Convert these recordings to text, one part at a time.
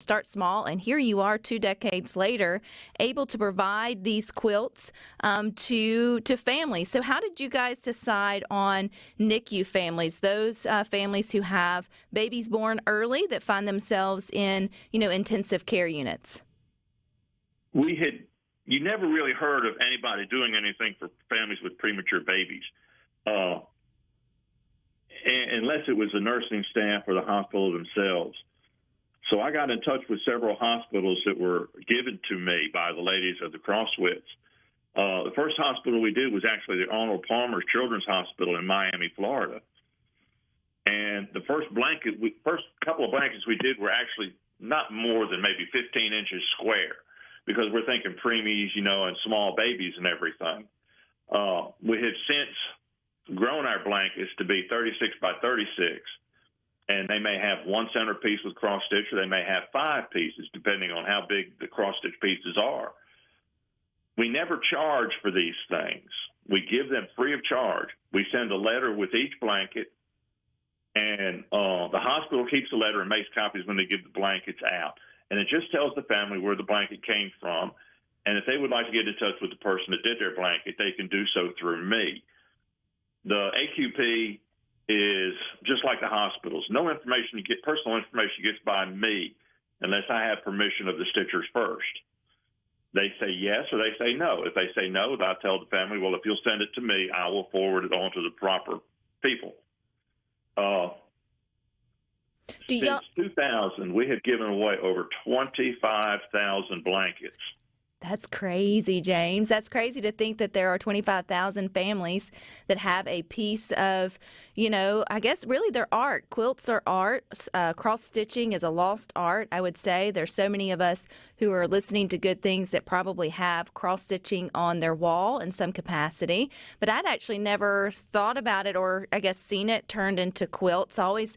start small, and here you are 2 decades later, able to provide these quilts to families. So how did you guys decide on NICU families, those families who have babies born early that find themselves in, intensive care units? You never really heard of anybody doing anything for families with premature babies, unless it was the nursing staff or the hospital themselves. So I got in touch with several hospitals that were given to me by the ladies of the Crosswits. The first hospital we did was actually the Arnold Palmer Children's Hospital in Miami, Florida. And the first couple of blankets we did were actually not more than maybe 15 inches square, because we're thinking preemies, and small babies and everything. We have since grown our blankets to be 36 by 36. And they may have one center piece with cross stitch, or they may have 5 pieces, depending on how big the cross stitch pieces are. We never charge for these things. We give them free of charge. We send a letter with each blanket, and the hospital keeps the letter and makes copies when they give the blankets out. And it just tells the family where the blanket came from. And if they would like to get in touch with the person that did their blanket, they can do so through me. The AQP is just like the hospitals. No information personal information gets by me unless I have permission of the stitchers first. They say yes or they say no. If they say no, I tell the family, well, if you'll send it to me, I will forward it on to the proper people. Since 2000, we have given away over 25,000 blankets. That's crazy, James. That's crazy to think that there are 25,000 families that have a piece of, I guess really they're art. Quilts are art. Cross-stitching is a lost art, I would say. There's so many of us who are listening to Good Things that probably have cross-stitching on their wall in some capacity. But I'd actually never thought about it, or I guess seen it turned into quilts. I always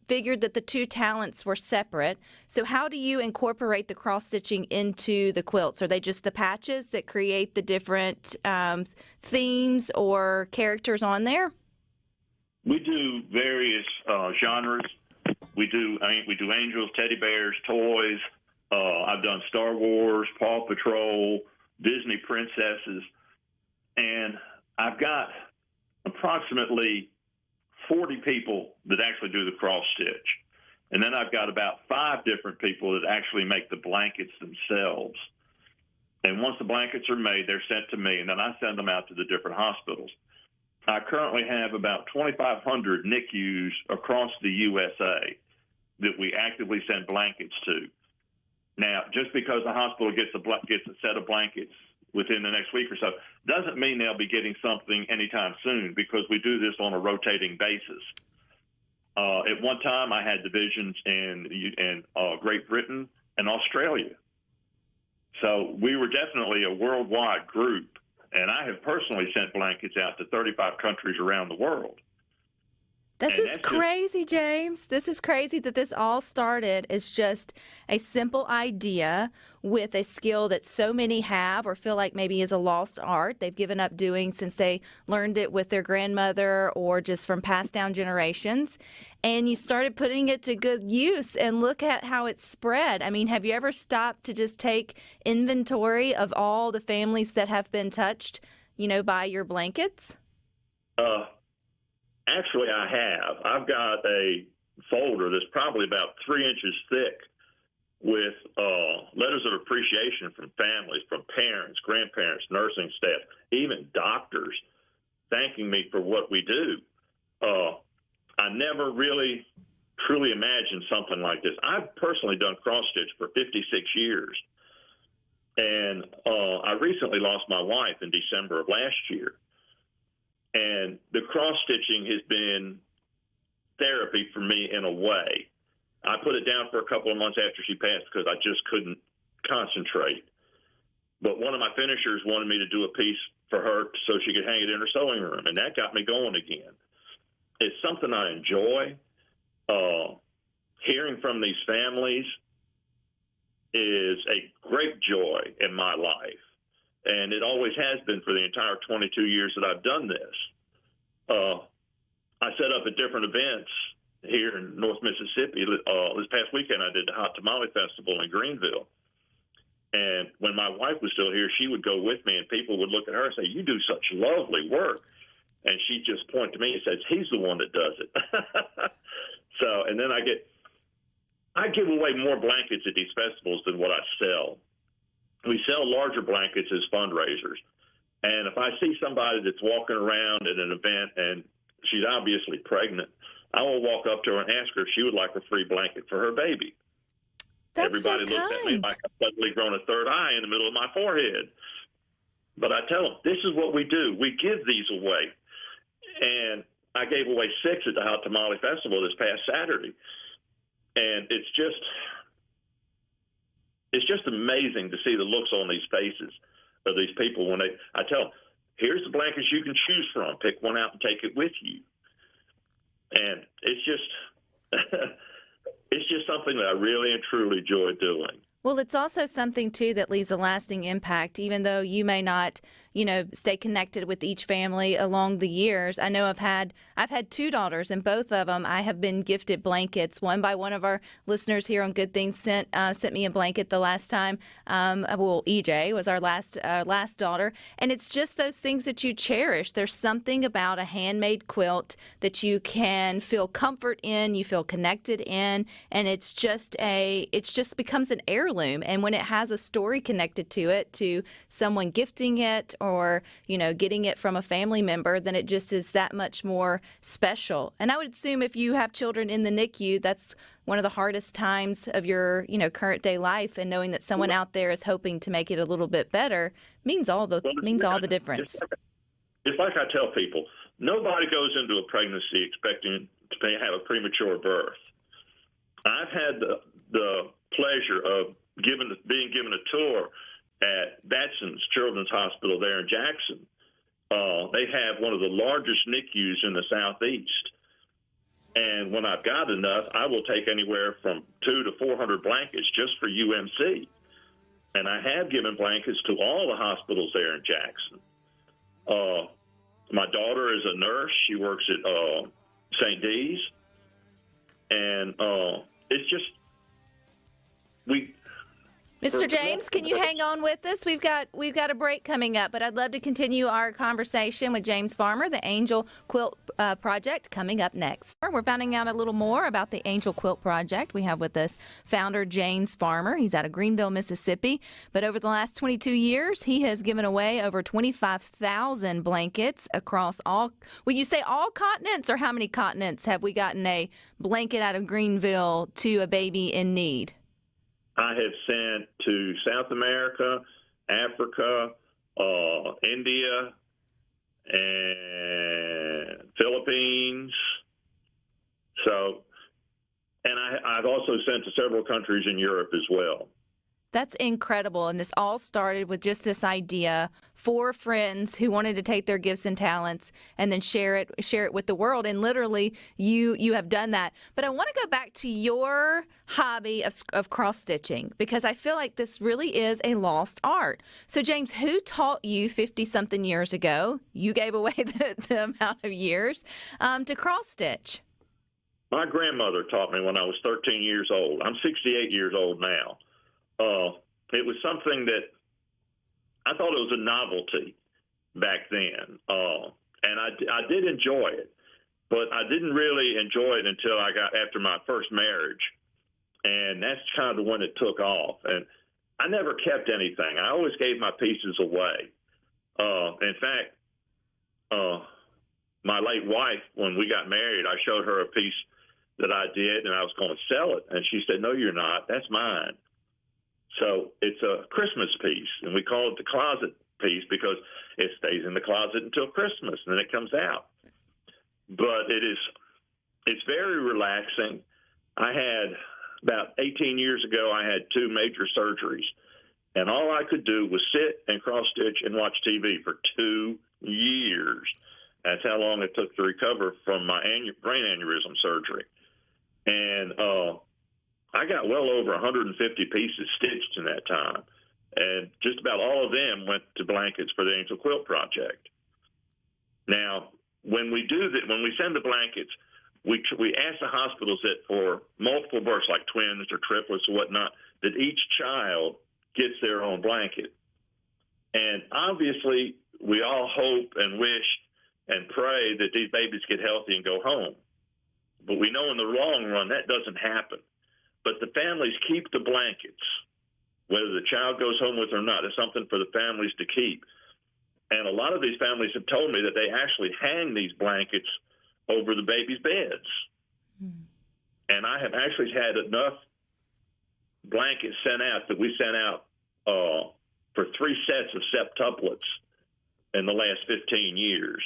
figured that the two talents were separate. So how do you incorporate the cross-stitching into the quilts? Are they just the patches that create the different themes or characters on there? We do various genres. We do angels, teddy bears, toys. I've done Star Wars, Paw Patrol, Disney princesses. And I've got approximately 40 people that actually do the cross stitch. And then I've got about 5 different people that actually make the blankets themselves. And once the blankets are made, they're sent to me, and then I send them out to the different hospitals. I currently have about 2,500 NICUs across the USA that we actively send blankets to. Now, just because the hospital gets a set of blankets within the next week or so doesn't mean they'll be getting something anytime soon, because we do this on a rotating basis. At one time, I had divisions in Great Britain and Australia. So we were definitely a worldwide group, and I have personally sent blankets out to 35 countries around the world. This is crazy, James. This is crazy that this all started as just a simple idea with a skill that so many have or feel like maybe is a lost art they've given up doing since they learned it with their grandmother or just from passed down generations. And you started putting it to good use, and look at how it's spread. I mean, have you ever stopped to just take inventory of all the families that have been touched, by your blankets? Actually, I have. I've got a folder that's probably about 3 inches thick with letters of appreciation from families, from parents, grandparents, nursing staff, even doctors, thanking me for what we do. I never really truly imagined something like this. I've personally done cross-stitch for 56 years. And I recently lost my wife in December of last year. And the cross-stitching has been therapy for me in a way. I put it down for a couple of months after she passed because I just couldn't concentrate. But one of my finishers wanted me to do a piece for her so she could hang it in her sewing room, and that got me going again. It's something I enjoy. Hearing from these families is a great joy in my life. And it always has been for the entire 22 years that I've done this. I set up at different events here in North Mississippi. This past weekend, I did the Hot Tamale Festival in Greenville. And when my wife was still here, she would go with me, and people would look at her and say, "You do such lovely work." And she'd just point to me and says, "He's the one that does it." So, and then I give away more blankets at these festivals than what I sell. We sell larger blankets as fundraisers. And if I see somebody that's walking around at an event and she's obviously pregnant, I will walk up to her and ask her if she would like a free blanket for her baby. That's Everybody so looks at me like I've suddenly grown a third eye in the middle of my forehead. But I tell them, this is what we do. We give these away. And I gave away 6 at the Hot Tamale Festival this past Saturday. And it's just amazing to see the looks on these faces of these people when I tell them, here's the blankets you can choose from. Pick one out and take it with you. And it's just something that I really and truly enjoy doing. Well, it's also something, too, that leaves a lasting impact, even though you may not, stay connected with each family along the years. I know I've had 2 daughters, and both of them I have been gifted blankets. One by one of our listeners here on Good Things sent me a blanket the last time. EJ was our last daughter. And it's just those things that you cherish. There's something about a handmade quilt that you can feel comfort in, you feel connected in, and it just becomes an heirloom. And when it has a story connected to it, to someone gifting it or, getting it from a family member, then it just is that much more special. And I would assume if you have children in the NICU, that's one of the hardest times of your, current day life, and knowing that someone out there is hoping to make it a little bit better means all the difference. It's like I tell people, nobody goes into a pregnancy expecting to have a premature birth. I've had the pleasure of being given a tour at Batson's Children's Hospital there in Jackson. They have one of the largest NICUs in the Southeast. And when I've got enough, I will take anywhere from 200 to 400 blankets just for UMC. And I have given blankets to all the hospitals there in Jackson. My daughter is a nurse. She works at St. D's. And it's just, Mr. James, can you hang on with us? We've got a break coming up, but I'd love to continue our conversation with James Farmer, the Angel Quilt Project, coming up next. We're finding out a little more about the Angel Quilt Project. We have with us founder James Farmer. He's out of Greenville, Mississippi, but over the last 22 years, he has given away over 25,000 blankets across all, will you say all continents, or how many continents have we gotten a blanket out of Greenville to a baby in need? I have sent to South America, Africa, India, and Philippines. So, and I've also sent to several countries in Europe as well. That's incredible. And this all started with just this idea for friends who wanted to take their gifts and talents and then share it with the world. And literally, you have done that. But I want to go back to your hobby of cross-stitching, because I feel like this really is a lost art. So, James, who taught you 50-something years ago, you gave away the amount of years, to cross-stitch? My grandmother taught me when I was 13 years old. I'm 68 years old now. It was something that I thought it was a novelty back then. And I did enjoy it, but I didn't really enjoy it until I got after my first marriage. And that's kind of when it took off. And I never kept anything. I always gave my pieces away. In fact, my late wife, when we got married, I showed her a piece that I did and I was going to sell it. And she said, "No, you're not. That's mine." So it's a Christmas piece, and we call it the closet piece because it stays in the closet until Christmas, and then it comes out. But it's very relaxing. I had, about 18 years ago, I had 2 major surgeries, and all I could do was sit and cross-stitch and watch TV for 2 years. That's how long it took to recover from my brain aneurysm surgery. And I got well over 150 pieces stitched in that time, and just about all of them went to blankets for the Angel Quilt Project. Now, when we do that, when we send the blankets, we ask the hospitals that for multiple births, like twins or triplets or whatnot, that each child gets their own blanket. And obviously, we all hope and wish and pray that these babies get healthy and go home. But we know in the long run that doesn't happen. But the families keep the blankets, whether the child goes home with it or not. It's something for the families to keep. And a lot of these families have told me that they actually hang these blankets over the baby's beds. And I have actually had enough blankets sent out that we sent out for 3 sets of septuplets in the last 15 years.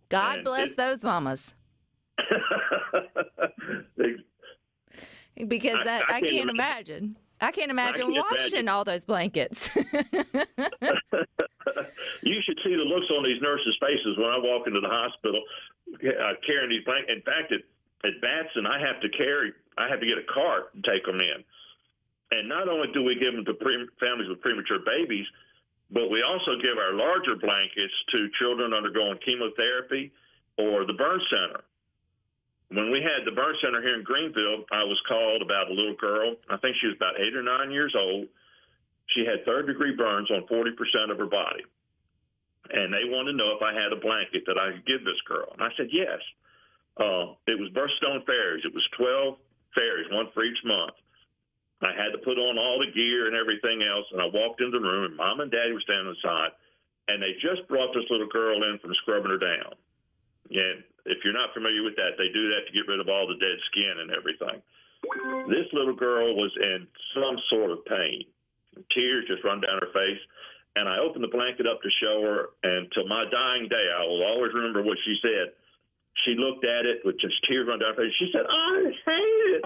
God bless those mamas. Because I can't imagine. I can't imagine washing all those blankets. You should see the looks on these nurses' faces when I walk into the hospital carrying these blankets. In fact, at Batson, I have to get a cart and take them in. And not only do we give them to families with premature babies, but we also give our larger blankets to children undergoing chemotherapy or the burn center. When we had the burn center here in Greenville, I was called about a little girl. I think she was about 8 or 9 years old. She had third-degree burns on 40% of her body. And they wanted to know if I had a blanket that I could give this girl. And I said, yes. It was birthstone fairies. It was 12 fairies, one for each month. I had to put on all the gear and everything else. And I walked in the room, and Mom and Daddy were standing inside. And they just brought this little girl in from scrubbing her down. And if you're not familiar with that, they do that to get rid of all the dead skin and everything. This little girl was in some sort of pain. Tears just run down her face. And I opened the blanket up to show her, and till my dying day, I will always remember what she said. She looked at it with just tears running down her face. She said, I hate it.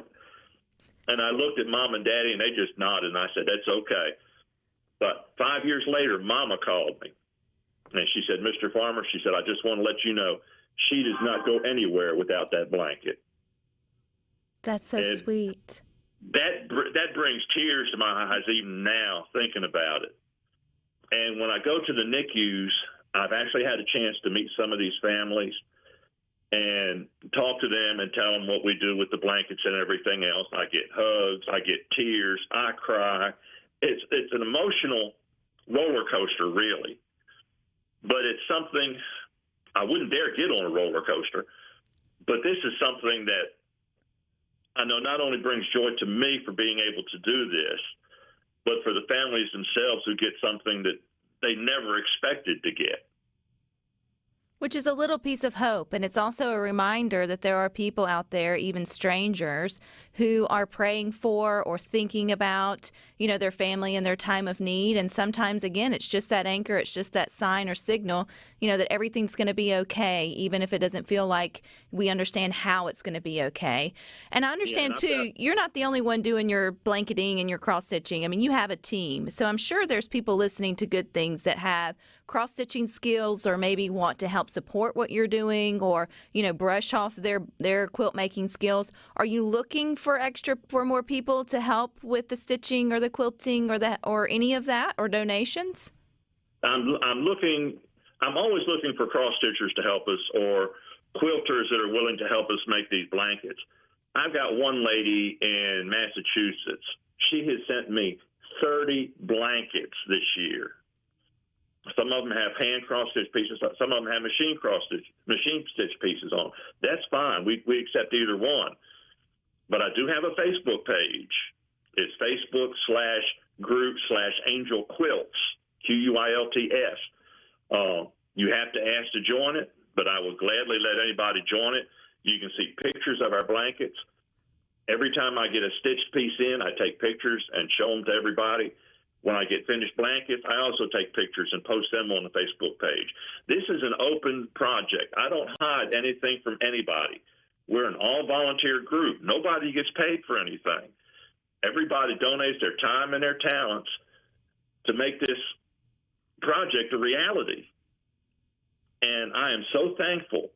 And I looked at Mom and Daddy, and they just nodded, and I said, that's okay. But 5 years later, Mama called me, and she said, Mr. Farmer, she said, I just want to let you know, she does not go anywhere without that blanket. That's so sweet. That brings tears to my eyes even now, thinking about it. And when I go to the NICUs, I've actually had a chance to meet some of these families and talk to them and tell them what we do with the blankets and everything else. I get hugs, I get tears, I cry. It's an emotional roller coaster, really. But it's something I wouldn't dare get on a roller coaster. But this is something that I know not only brings joy to me for being able to do this, but for the families themselves who get something that they never expected to get. Which is a little piece of hope. And it's also a reminder that there are people out there, even strangers, who are praying for or thinking about, their family in their time of need. And sometimes, again, it's just that anchor. It's just that sign or signal, that everything's going to be okay, even if it doesn't feel like we understand how it's going to be okay. And I understand, too, you're not the only one doing your blanketing and your cross-stitching. I mean, you have a team. So I'm sure there's people listening to Good Things that have cross-stitching skills or maybe want to help support what you're doing or, brush off their quilt making skills. Are you looking for more people to help with the stitching or the quilting or any of that, or donations? I'm always looking for cross-stitchers to help us or quilters that are willing to help us make these blankets. I've got one lady in Massachusetts. She has sent me 30 blankets this year. Some of them have hand cross-stitch pieces. Some of them have machine stitch pieces on. That's fine. We accept either one. But I do have a Facebook page. It's Facebook/group/Angel Quilts, QUILTS. You have to ask to join it, but I will gladly let anybody join it. You can see pictures of our blankets. Every time I get a stitched piece in, I take pictures and show them to everybody. When I get finished blankets, I also take pictures and post them on the Facebook page. This is an open project. I don't hide anything from anybody. We're an all-volunteer group. Nobody gets paid for anything. Everybody donates their time and their talents to make this project a reality. And I am so thankful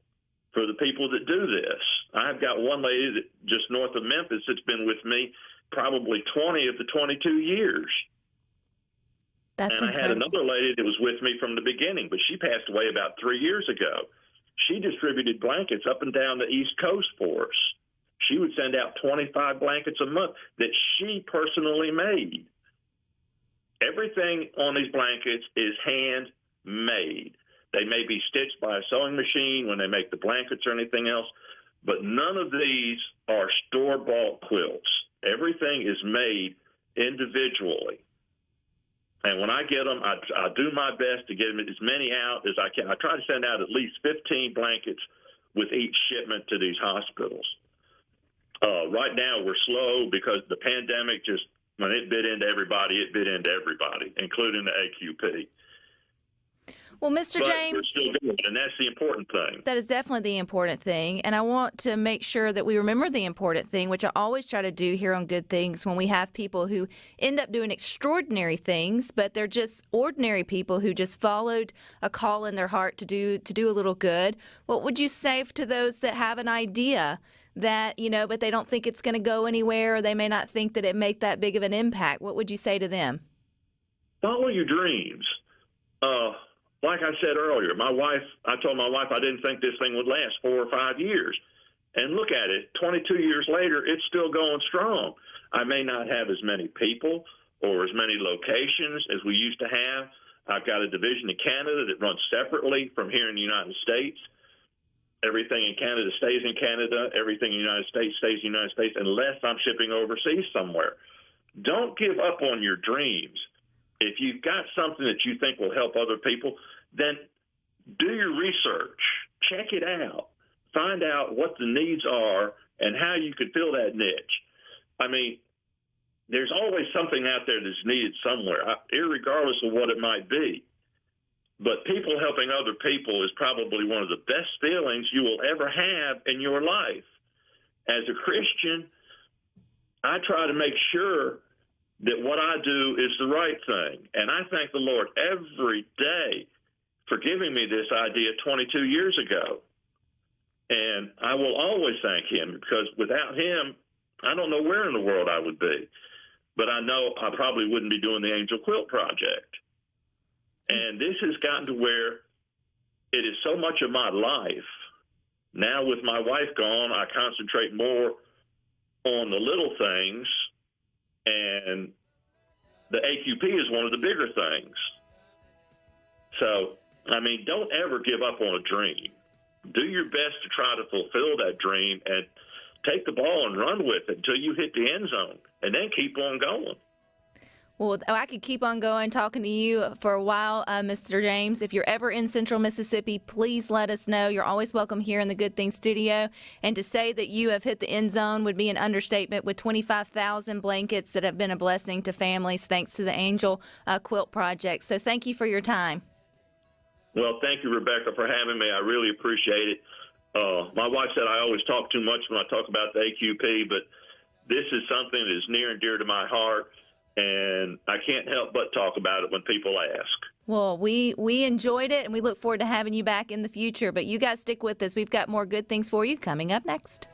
for the people that do this. I've got one lady that just north of Memphis that's been with me probably 20 of the 22 years. That's and incredible. I had another lady that was with me from the beginning, but she passed away about 3 years ago. She distributed blankets up and down the East Coast for us. She would send out 25 blankets a month that she personally made. Everything on these blankets is handmade. They may be stitched by a sewing machine when they make the blankets or anything else, but none of these are store-bought quilts. Everything is made individually. And when I get them, I do my best to get them as many out as I can. I try to send out at least 15 blankets with each shipment to these hospitals. Right now, we're slow because the pandemic just, when it bit into everybody, it bit into everybody, including the AQP. Well, Mr. But James, we're still doing it, and that's the important thing. that is definitely the important thing. And I want to make sure that we remember the important thing, which I always try to do here on Good Things when we have people who end up doing extraordinary things, but they're just ordinary people who just followed a call in their heart to do a little good. What would you say to those that have an idea that, but they don't think it's going to go anywhere, or they may not think that it make that big of an impact? What would you say to them? Follow your dreams. Like I said earlier, I told my wife I didn't think this thing would last 4 or 5 years. And look at it, 22 years later, it's still going strong. I may not have as many people or as many locations as we used to have. I've got a division in Canada that runs separately from here in the United States. Everything in Canada stays in Canada. Everything in the United States stays in the United States unless I'm shipping overseas somewhere. Don't give up on your dreams. If you've got something that you think will help other people, then do your research. Check it out. Find out what the needs are and how you could fill that niche. I mean, there's always something out there that's needed somewhere, irregardless of what it might be. But people helping other people is probably one of the best feelings you will ever have in your life. As a Christian, I try to make sure that what I do is the right thing. And I thank the Lord every day for giving me this idea 22 years ago. And I will always thank him, because without him, I don't know where in the world I would be. But I know I probably wouldn't be doing the Angel Quilt Project. And this has gotten to where it is so much of my life. Now with my wife gone, I concentrate more on the little things, and the AQP is one of the bigger things. So, I mean, don't ever give up on a dream. Do your best to try to fulfill that dream and take the ball and run with it until you hit the end zone, and then keep on going. Well, I could keep on going talking to you for a while, Mr. James. If you're ever in Central Mississippi, please let us know. You're always welcome here in the Good Things studio. And to say that you have hit the end zone would be an understatement, with 25,000 blankets that have been a blessing to families thanks to the Angel Quilt Project. So thank you for your time. Well, thank you, Rebecca, for having me. I really appreciate it. My wife said I always talk too much when I talk about the AQP, but this is something that is near and dear to my heart. And I can't help but talk about it when people ask. Well, we enjoyed it, and we look forward to having you back in the future. But you guys stick with us. We've got more good things for you coming up next.